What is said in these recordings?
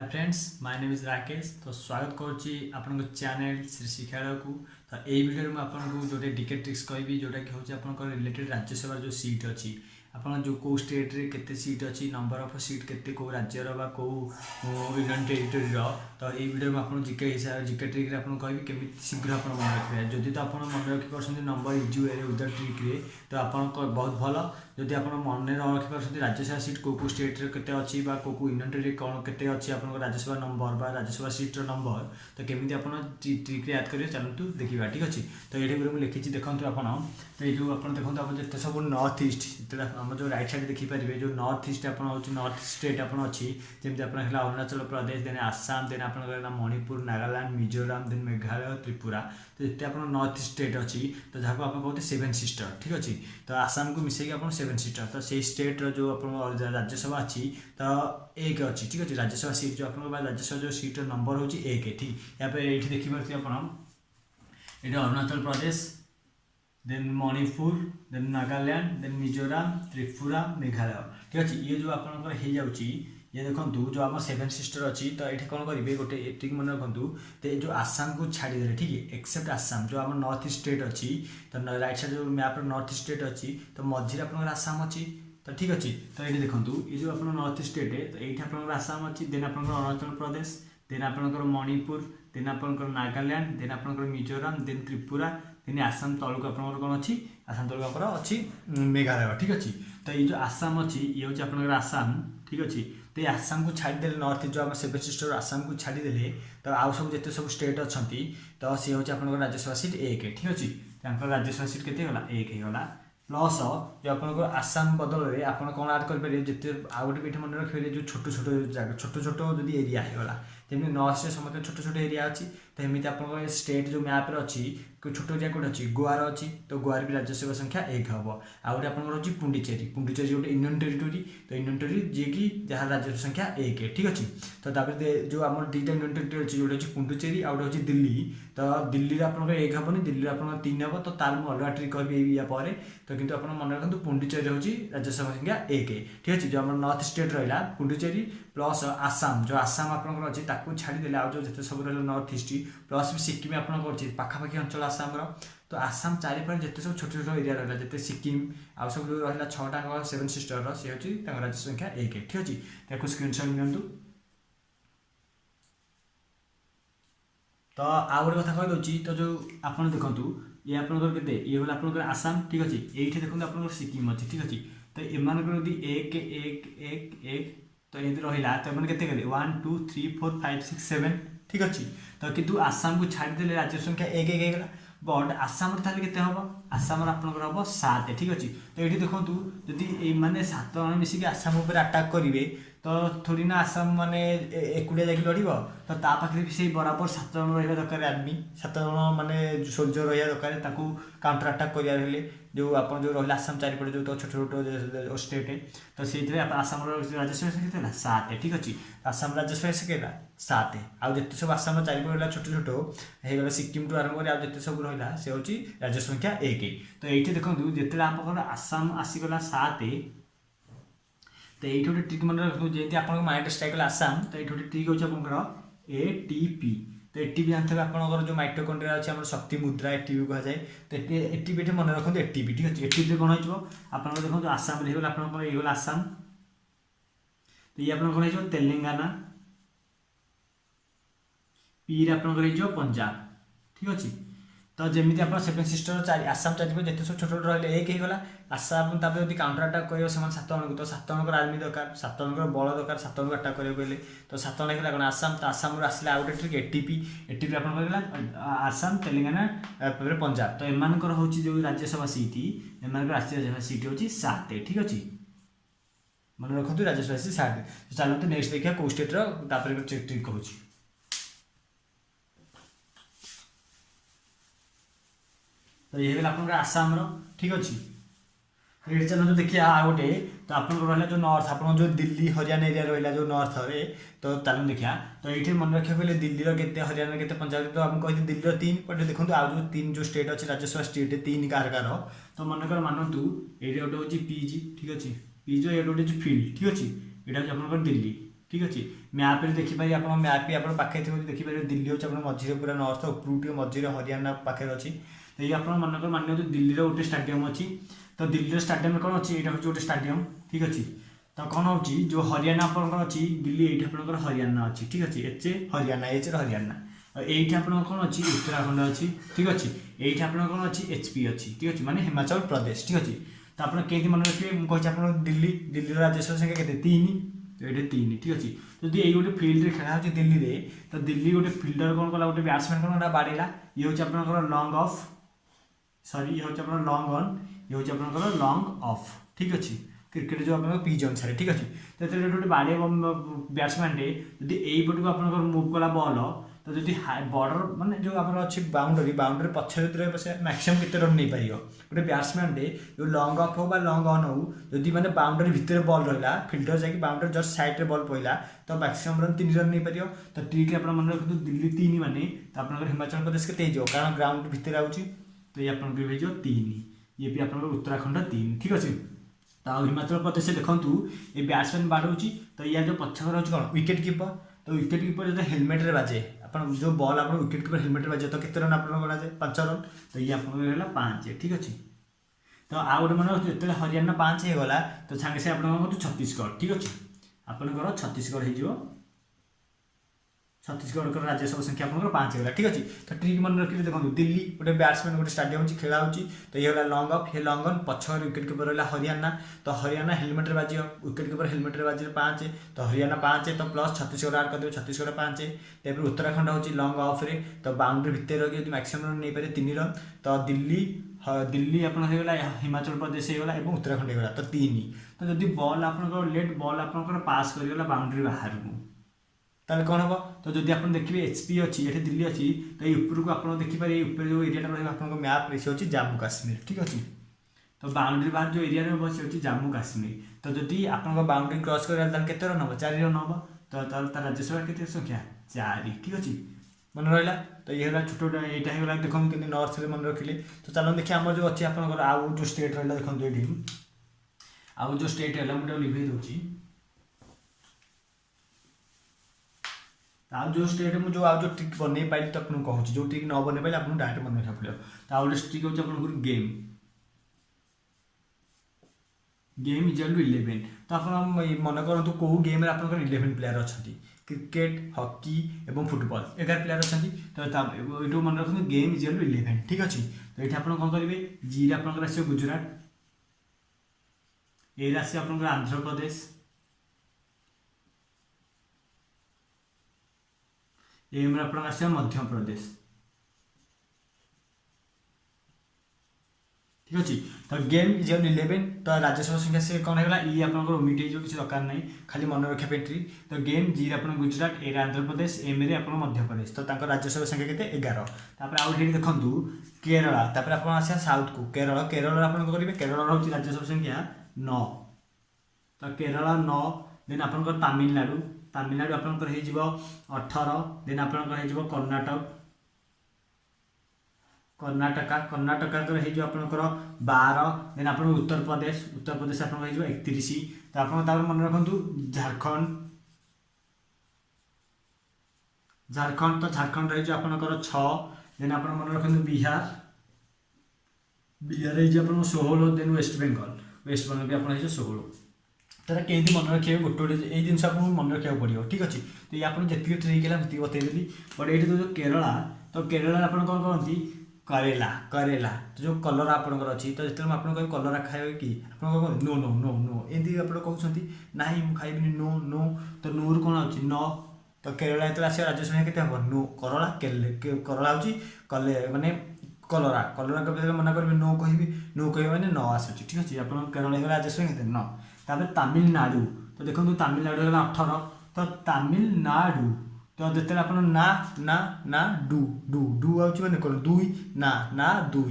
Friends my name is Rakesh तो स्वागत करुच्ची आपण चैनल श्री शिक्षालय को तो यही वीडियो में आपको जो टिकेट ट्रिक्स कहबी जोटा कि हूँ आप रिलेटेड राज्यसभा जो सीट अच्छी आपन जो कौ स्टेट रे केते सीट अच्छी नंबर ऑफ सीट केते कौ राज्यर बा कौ यूनियन टेरिटोरी तो ये वीडियो में आपन जीके हिसाब जीके ट्रिक रे आपन कहबी केमी शीघ्र आपन मन रखिबे जदि तो आपन मन रखि परछन number easy way without trick रे तो आपन बहुत भलो जदि आपन मन रखि परछन राज्यसभा सीट कौ कौ स्टेट रे केते अच्छी बा कौ कौ यूनियन टेरिटोरी कोन केते अच्छी आपन राज्यसभा नंबर बा राज्यसभा सीट रो नंबर तो केमिति आपन ट्रिक रे याद करिवे चलंतु देखिबा ठीक अछि तो एठी वीडियो में लिखिछि देखंतु आपन तो ये जो आपन देखंतु आपन जते सब नॉर्थ ईस्ट हम जो राइट साइड देखिपारे जो नॉर्थ ईस्ट आप नॉर्थ स्टेट आप अच्छी जमी आप अरुणाचल प्रदेश देन आसाम देन आप मणिपुर नागालैंड मिजोराम देन मेघालय त्रिपुरा तो ये आप नॉर्थ स्टेट अच्छी तो जहाँ आप कहते सेवेन सिस्टर ठीक अच्छे तो आसाम को मिसेक आप सेवेन सिस्टर तो से स्टेट जो आप राज्यसभा अच्छी तो एक अच्छी ठीक अच्छे राज्यसभा सीट जो आप राज्यसभा जो सीट नंबर हूँ एक ठीक यहाँ पे ये देखिए आप ये Arunachal Pradesh then Manipur then Nagaland then Mizoram Tripura Meghalaya ठीक अच्छे ये जो आपंकर हो जाऊँगी ये देखो जो आम सेवेन सिस्टर अच्छी तो ये कौन करेंगे गोटे एटिक मन रखु तो जो आसाम को छाड़ीदे ठीक है एक्सेप्ट आसाम जो आम नॉर्थ ईस्ट स्टेट अच्छी तो राइट साइड जो मैप नॉर्थ ईस्ट स्टेट अच्छी तो मझे आप आसाम अच्छी तो ठीक अच्छे तो ये देखो ये जो आप नॉर्थ ईस्ट स्टेट तो ये आप आसाम अच्छी देन आप अरुणाचल प्रदेश देन आपंकर मणिपुर देन आपंकर नागालैंड देन आपंकर मिजोराम देन त्रिपुरा देन आसाम तलक आप कौन अच्छी आसाम तलक आप अच्छी मेघालय ठीक अच्छे तो ये जो आसाम अच्छी ये हूँ आप आसाम ठीक अच्छे तो ये आसाम को छाड़ीदे नॉर्थ जो आम सेवेन सिस्टर आसाम को छाड़ीदे तो आउ सब जिते सब स्टेट अच्छा तो सी हूँ आप राज्यसभा सीट एक ठीक अच्छे राज्यसभा सीट के एक होगा प्लस जो आप आसाम बदल में आप कौन आड करेंगे जिते आउ गोटे मन रखिए जो छोट छोट जगह छोट छोट जब एरिया होगा जमी नॉर्थ से समस्त छोट छोट एरिया अच्छी तो एमती आप स्टेट जो मैप अच्छी छोट एरिया कौट अच्छी गोवार अच्छी तो गोवार भी राज्यसभा संख्या एक हम आउटे आपंकर पुंडीचेरी पुंडीचेरी गोटे यूनियन टेरिटोरी तो यूनियन टेरिटोरी जी कि जहाँ राज्यसभा संख्या एक ठीक अच्छे तो जो आम दुईटा यूनियन टेरिटोरी अच्छी जो पुंडीचेरी आउटे हूँ दिल्ली तो दिल्ली आप एक हेनी दिल्ली आप तीन हम तो तार मुझे अलग ट्रिक कहि या तो कितु आप मन रखु पुंडीचेरी हूँ राज्यसभा संख्या एक ठीक अच्छे जो आम नॉर्थ स्टेट रहा पुंडीचेरी प्लस आसाम जो आसाम आपंकर अच्छी ताकू छाड़ीदे आज जो जिते सब रहा नॉर्थ ईस्ट प्लस भी सिक्किम आपंकर पाखापाखि अंचल आसाम तो आसाम चारिपार जिते सब छोट छोट एरिया रहा जिते सिक्किम आउ सब रहा छटा सेवेन सिस्टर सी हूँ राज्य संख्या एक ठीक अच्छे स्क्रीनशॉट नियंतु तो आउ गोटे कथा कहीदे तो जो आप देखु ये आपंकर के ये गला आपंकर आसाम ठीक अच्छे ये देखो आप सिक्किम अच्छी ठीक अच्छे तो एम एक एक एक एक तो ये रहा तो मैंने के 1 2 3 4 5 6 7 ठीक अच्छे तो किंतु आसाम को छाड़ीदे राज्य संख्या एक एक होगा बट आसाम के हम आसाम आपंकर हम 7 ठीक अच्छे तो ये देखो जदि मैंने 7 जन मिसिक आसाम अटाक करेंगे तो थोड़ी ना आसाम माने एकुटिया जाकि लड़ तो पाखे भी से बराबर 7 जन रहा दरकार आर्मी 7 जन माने सोल्जर रहा दरकार काउंटर अटाक करें जो आप जो रहा आसाम चारिपटे जो छोट छोट स्टेट तो से आसाम राज्यसभा संख्या 7 ठीक अच्छे आसाम राज्यसभा संख्या 7 आउ जिते सब आसाम चारिपटे रहा छोट छोट हो सिक्किम टू आरंभ कर जिते सब रहा से हूँ राज्य संख्या 1 तो ये देखो जिते आप आसाम आसीगला 7 तो ये गोटे ट्रिक मन रखु जमी आप माइंड स्ट्राइक आसाम तो ये गोटे ट्रिक होकर आपंकर एटीपी तो एटीपी जानते हैं आपंकर जो माइटोकॉन्ड्रिया अच्छी आम शक्ति मुद्रा एटीपी कहुए तो एटीपी ये मन रखते एटीपी ठीक अच्छे एटीपी कौन हो आप देखो आसाम ये आसाम तो ये आप कौन हो तेलंगाना पी आपंकर पंजाब ठीक अच्छे तो जमी आप सेवेन सिस्टर आसाम चारिपटे जिते सब छोट छोट रहा एक होगा आसाम जब काउंटर अटाक कर 7 जन तो 7 जन आर्मी दरकार 7 जन बल दरकार 7 जन अटाक करेंगे तो 7 जन है आसाम तो आसाम आसला आउ गोटे ट्रिक एटीपी एटीपी आप आसाम तेलंगाना पंजाब तो एमर हूँ जो राज्यसभा सीट एम राज्यसभा सीट हूँ 7 ठीक अच्छे मन रखु राज्यसभा सीट 7 तो चलते नेक्स्ट देखिए कौ स्टेटर ट्रिक कहूँ तो ये आप आसाम ठीक अच्छे ये चलो देखिए आ गोटे तो आप रहा जो नॉर्थ आप जो दिल्ली हरियाणा एरिया रहा जो नॉर्थ रे तो चलो देखिए तो ये मन रखा गले दिल्ली के हरियाणा के पंजाब तो आम कही दिल्ली 3 बट देखो आज जो 3 जो स्टेट अच्छे राज्यसभा स्टेट 3 कार तो मनकर मानतु ये गोटे हूँ पीजी ठीक अच्छे पीजी ये गोटे फील्ड ठीक अच्छे यहाँ हूँ आप दिल्ली ठीक अच्छे मैप देखिपारे आप मैप भी आप पाखे थी देखिपारे दिल्ली होची आप मझे पूरा नॉर्थ उपरू मझे हरियाणा पाखे अच्छी तो ये आप मनकर मान दिल्ली गोटे स्टाडियम अच्छी तो दिल्ली स्टाडियम कौन अच्छी यहाँ हूँ गोटे स्टाडियम ठीक अच्छे तो कौन हो जो हरियाणा आपंकर अच्छी दिल्ली ये आपंकर हरियाणा अच्छी ठीक अच्छे एच हरियाणा एच हरियाणा ये आप कौन अच्छी उत्तराखंड अच्छी ठीक अच्छे ये आप कौन अच्छी HP अच्छी ठीक अच्छे माने हिमाचल प्रदेश ठीक अच्छे तो आप मन रखिए मुझे आप दिल्ली दिल्ली राज्यसभा संख्या के 3 तो ये 3 ठीक अच्छे जदि ये गोटे फिल्ड खेला हो दिल्ली में तो दिल्ली गोटे फिल्डर कौन कला गोटे बैट्समैन कौन बाड़ेला ये हूँ आप लंग ऑफ सॉरी ये हूँ आप लंग ऑन ये हूँ आप लंग ऑफ ठीक अच्छे क्रिकेट जो आप पिच अनुसार ठीक अच्छे तो ये गोटे बाड़े बैट्समैन जब यहीपट को आप मुव कला बॉल तो जब बॉर्डर माने जो आम अच्छी बाउंडरी बाउंडरी पछरे से मैक्सिमम केते रन नहीं पार गोटे बैट्समैन जो लंग ऑफ हो लंग ऑन हो जदि मैंने बाउंडरी भितर बॉल रहा फिल्डर जाकि बाउंडरी जस्ट साइड बॉल पड़ा तो मैक्सिमम रन 3 रन नहीं पार तो ट्रिक आप मन रखते दिल्ली 3 माने तो आप हिमाचल प्रदेश के कारण ग्राउंड भितर आउची तो ये आप 3 ये भी आप उत्तराखंड 3 ठीक अच्छे तो हिमाचल प्रदेश देखूँ ये बैट्समैन बाड़ौची तो या जो पछक रही कौन विकेट कीपर तो विकेट कीपर जो हेलमेट रे बाजे अपन जो बॉल आप विकेट कीपर हेलमेट रे बाजे तो कितने रन आप गणाए 5 रन तो ये आप 5 ठीक अच्छे तो आउ गोटे मन जो हरियाणा 5 होगा तो सागे से आप छत्तीसगढ़ ठीक अच्छे आपंकर छत्तीसगढ़ हो छत्तीसगढ़ राज्यसभा संख्या आप 5 होगा ठीक अच्छे तो ट्रिक मन रखिए देखो दिल्ली गोटे बैट्समैन गोटे स्टाडियम खेला हो तो ये लंग ऑफ ये लंग ऑन पछर विकेट कीपर रहा हरियाणा तो हरियाणा हेलमेट बाज विकेट कीपर हेलमेट बाज 5 तो हरियाणा 5 तो प्लस छत्तीसगढ़ आड कर छत्तीसगढ़ 5 तब उत्तराखंड हूँ लंग ऑफ रे तो बाउंड्री भितर रखिए मैक्सिमम रन नहीं पारे 3 रन तो दिल्ली दिल्ली आपला हिमाचल प्रदेश होगा और उत्तराखंड होगा तो 3 तो जब बॉल आप लेट बॉल आप पास करगला बाउंड्री बाहर को ताले कौन हम तो जब आप देखिए HP अच्छी ये दिल्ली अच्छी तो ये ऊपर को आप देखिए ऊपर जो एरिया रहा आप मैप रे से जम्मू काश्मीर ठीक अच्छे तो बाउंड्री बाहर जो एरिया बस होची जम्मू काश्मीर तो जदि आप बाउंड्री क्रॉस कर केते रन हम 4 रन हम तो राज्यसभा के संख्या 4 ठीक अच्छे मन रहा तो ये छोट यहाँ होगा देखो कि नॉर्थ मन रखिले तो चलो देखिए आम जो अच्छे आप आउ जो स्टेट रहा देखो ये आउ जो स्टेट है मुझे लिखे दूसरी जो स्टेट में जो आज जो ट्रिक बन पाइल तो आपको कहूँ जो ट्रिक न बन पाइल आपको डायरेक्ट मन रखा पड़ो तो आउ गोटे ट्रिक होची आपन गेम गेम इज 11 तो आप मन करूँ कौ गेम आप 11 प्लेयर अच्छा क्रिकेट हॉकी एवं फुटबॉल 11 प्लेयर अच्छा तो ये मन रखते गेम इज 11 ठीक अच्छे तो ये आप कौन करेंगे जी आप गुजरात ये आसे आप आंध्र प्रदेश एम आप मध्य प्रदेश ठीक अच्छे तो गेम इज 11 तो राज्यसभा संख्या से कौन है ये आप ओमिट हो किसी दरकार ना खाली मन रखा ट्रिक तो गेम जी आप गुजरात ए आंध्र प्रदेश एम रे आप मध्य प्रदेश तो राज्यसभा संख्या के 11 तापर आउ देखु केरला तापर आप आसा साउथ को केरल केरल आप करेंगे केरल हूँ राज्यसभा संख्या 9 तो केरल 9 देन आप तमिलनाडु तमिलनाडु आपंकर 18 देन आपंकर कर्णाटक कर्णाटका कर्णाटका आपंकर 12 देन आप उत्तर प्रदेश आप 31 तो आप मन रखु झारखंड झारखंड तो झारखंड रही आपंकर 6 देन आप मन रखु बिहार बिहार आप 16 देन वेस्ट बेंगल भी आप 16 तो कहीं मन रखिए गोटे गोटे ये जिन आपको मन रखा पड़ो ठीक अच्छे तो ये आप जी ट्रिक है जी बतईदेली बट ये जो केरला तो केरला आप कौन कहती करेला करेला तो जो कलर आपंकर अच्छी तो जो आप कलरा खाए कि आप नो नो नो नो एमती आप कहते ना मुझे खाइबी नो नो तो नो रु कौन अच्छी न तो केरला जो आस राज्यसभा के नो करला करला हूँ कले माने कलरा कलरा कभी मना करी नो कहि नो कह मैंने न आसूँ ठीक अच्छे आप केरला राज्यसभा के न तापर तमिलनाडु तो देखो तमिलनाडु है 18 तो तमिलनाडु तो जो आप ना ना ना डू डू डू आउच मैंने कौन 2 ना ना 2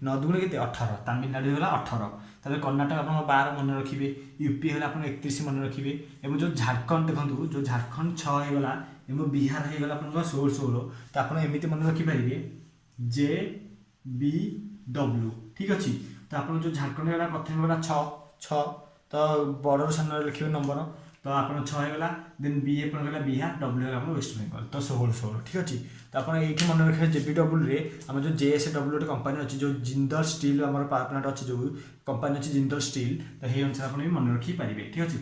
9 2 के 18 तमिलनाडु है 18 तापर कर्णाटक आप 12 मन रखिए यूपी है आप 31 मन रखिए और जो झारखंड देखो जो झारखंड 6 होगा एवं बिहार होगा आप 16 तो आप एमती मन रखिपारे JBW ठीक अच्छे तो आप जो झारखंड है प्रथम होगा 6 तो बॉर्डर सामने लिखे नंबर तो आप 6 होगा देन बी आपन गला बिहार डब्ल्यू होगा आपन वेस्ट बेंगल तो 16 ठीक अच्छे तो आप ये मन रखिए जेबीडब्ल्यू आम जो जेएसडब्ल्यू गोटे कंपानी अच्छी जो जिंदल स्टील आम पावर प्लांट अच्छी जो कंपानी अच्छी जिंदल स्टील तो ये अनुसार आप मन रखिपारे ठीक अच्छे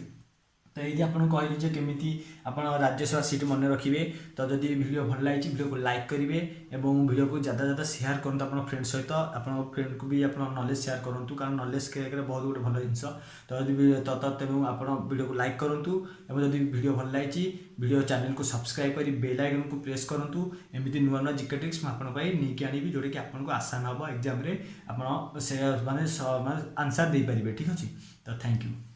तो ये आपको कहली केमी आप राज्यसभा सीट मन रखिए तो जब वीडियो भल लगी वीडियो को लाइक करेंगे और वीडियो को ज़्यादा ज़्यादा शेयर करूँ आप फ्रेंड सहित आप फ्रेंड को भी आप नॉलेज शेयर करूँ कारण नॉलेज के बहुत गोटे भल जिन तो जब तेणु आप वीडियो को लाइक करूँ और जब वीडियो भल लगी वीडियो चैनल को सब्सक्राइब कर बेल आइकन को प्रेस करूँ एमती नुआ नुआ जीके ट्रिक्स मुझे नहीं आनी जोटा कि आपको आसान हम एग्जाम आप मानने आंसर दे पारे ठीक अच्छे तो थैंक यू।